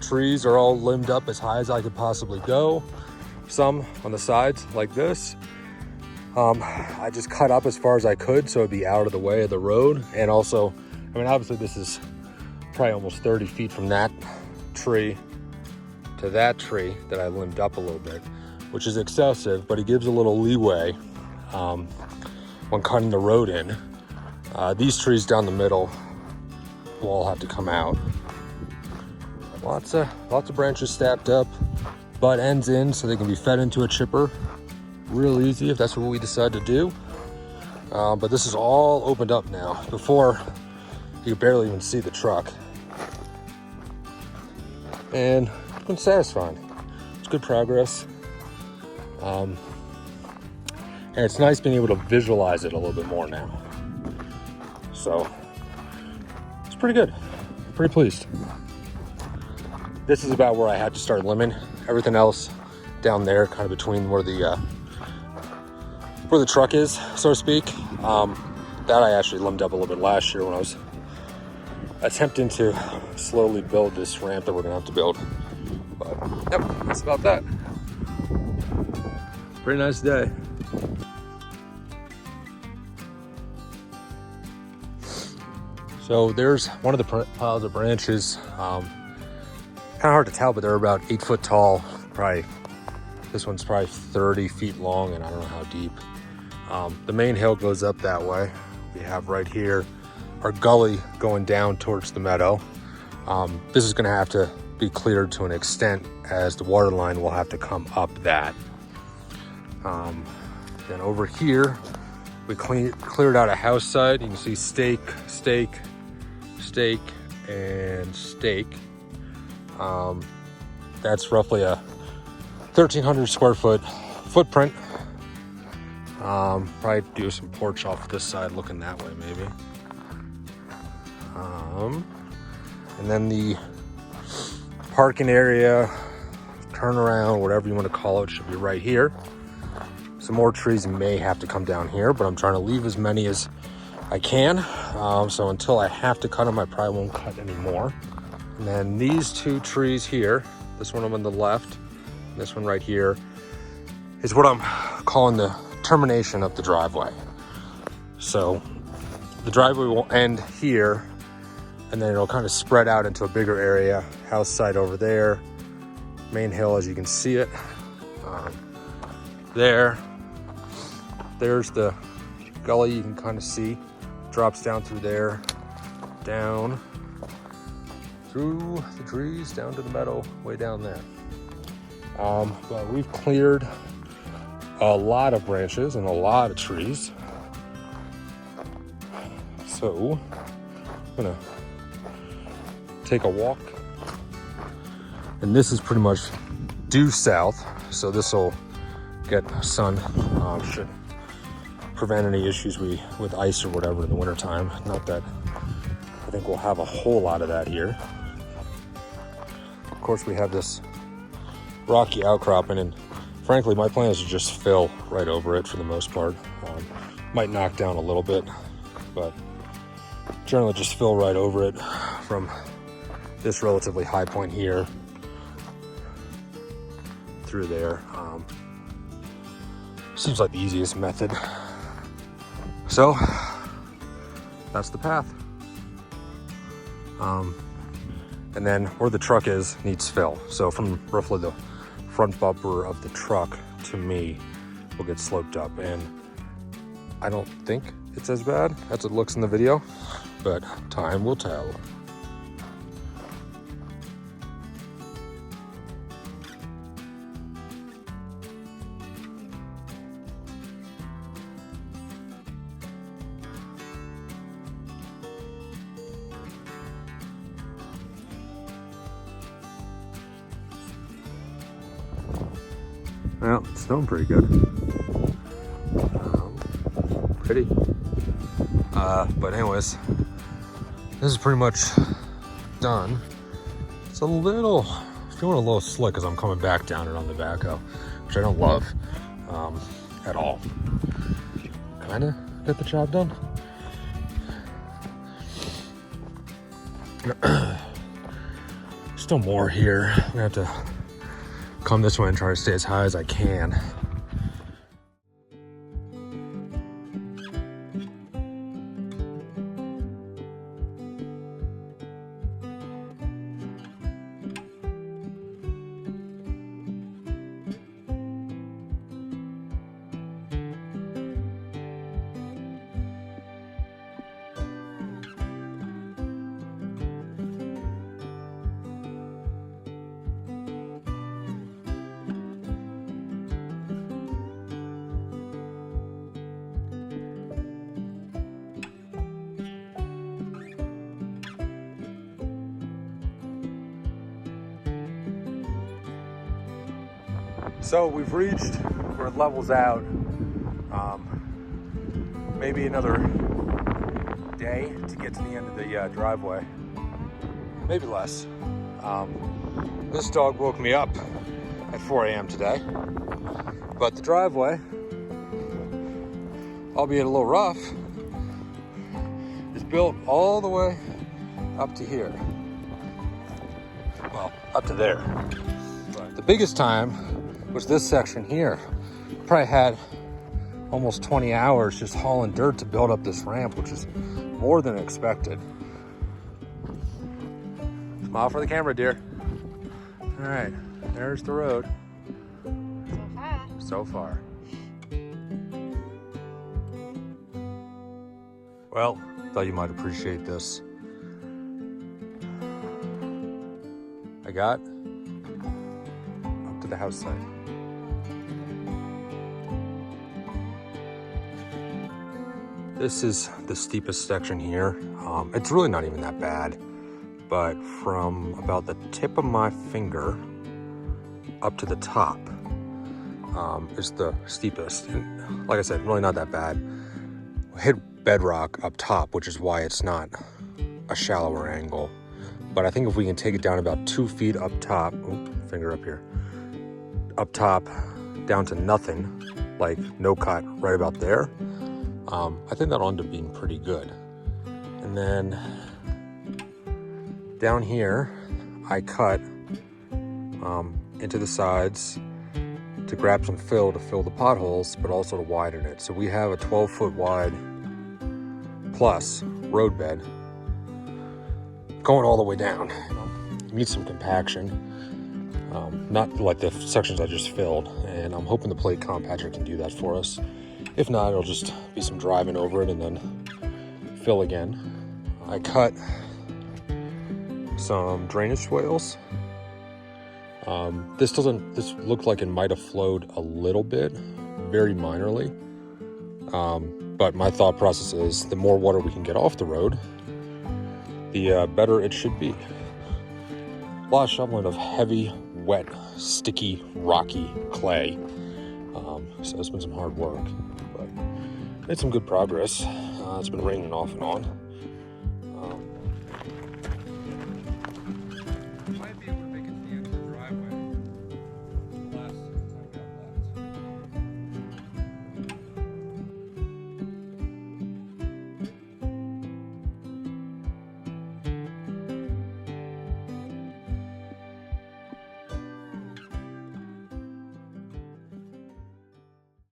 trees are all limbed up as high as I could possibly go. Some on the sides like this. I just cut up as far as I could so it'd be out of the way of the road. And also, I mean, obviously this is probably almost 30 feet from that tree to that tree that I limbed up a little bit, which is excessive, but it gives a little leeway when cutting the road in. These trees down the middle will all have to come out. Lots of branches stacked up, butt ends in so they can be fed into a chipper real easy if that's what we decide to do. But this is all opened up now. Before, you could barely even see the truck. And it's been satisfying. It's good progress. And it's nice being able to visualize it a little bit more now. So it's pretty good. I'm pretty pleased. This is about where I had to start limbing. Everything else down there, kind of between where the truck is, so to speak. That I actually limbed up a little bit last year when I was attempting to slowly build this ramp that we're gonna have to build. But yep, that's about that. Pretty nice day. So there's one of the piles of branches. Kind of hard to tell, but they're about 8 foot tall. Probably, this one's probably 30 feet long, and I don't know how deep. The main hill goes up that way. We have right here our gully going down towards the meadow. This is gonna have to be cleared to an extent as the water line will have to come up that. Then over here, we cleared out a house side. You can see stake, and stake. That's roughly a 1,300 square foot footprint. Probably do some porch off this side looking that way maybe. And then the parking area, turnaround, whatever you want to call it, should be right here. Some more trees may have to come down here, but I'm trying to leave as many as I can. So until I have to cut them, I probably won't cut any more. And then these two trees here, this one on the left, this one right here, is what I'm calling the termination of the driveway. So the driveway will end here, and then it'll kind of spread out into a bigger area. House site over there, main hill as you can see it. There's the gully you can kind of see. Drops down through there, down through the trees, down to the meadow, way down there. But we've cleared a lot of branches and a lot of trees. So I'm gonna take a walk. And this is pretty much due south. So this will get sun, should prevent any issues with ice or whatever in the wintertime. Not that I think we'll have a whole lot of that here. Of course, we have this rocky outcropping, and frankly, my plan is to just fill right over it for the most part. Might knock down a little bit, but generally just fill right over it from this relatively high point here through there. Seems like the easiest method. So that's the path. And then where the truck is needs fill. So from roughly the front bumper of the truck to me will get sloped up, and I don't think it's as bad as it looks in the video, but time will tell. Well, it's doing pretty good. Pretty. But anyways, this is pretty much done. It's a little, feeling a little slick as I'm coming back down it on the backhoe, which I don't love at all. Kinda get the job done. still more here. I'm gonna have to come this way and try to stay as high as I can. So we've reached where it levels out. Maybe another day to get to the end of the driveway. Maybe less. This dog woke me up at 4 a.m. today. But the driveway, albeit a little rough, is built all the way up to here. Well, up to there. But the biggest time was this section here. Probably had almost 20 hours just hauling dirt to build up this ramp, which is more than expected. Smile for the camera, dear. All right, there's the road. So far. Well, thought you might appreciate this. I got up to the house site. This is the steepest section here. It's really not even that bad, but from about the tip of my finger up to the top is the steepest. And like I said, really not that bad. Hit bedrock up top, which is why it's not a shallower angle. But I think if we can take it down about 2 feet up top, finger up here, up top, down to nothing, like no cut right about there, I think that'll end up being pretty good. And then down here, I cut into the sides to grab some fill to fill the potholes, but also to widen it. So we have a 12-foot wide plus road bed going all the way down. It needs some compaction, not like the sections I just filled, and I'm hoping the plate compactor can do that for us. If not, it'll just be some driving over it and then fill again. I cut some drainage swales. This looked like it might have flowed a little bit, very minorly. But my thought process is the more water we can get off the road, the better it should be. A lot of shoveling of heavy, wet, sticky, rocky clay. So it's been some hard work, but made some good progress. It's been raining off and on.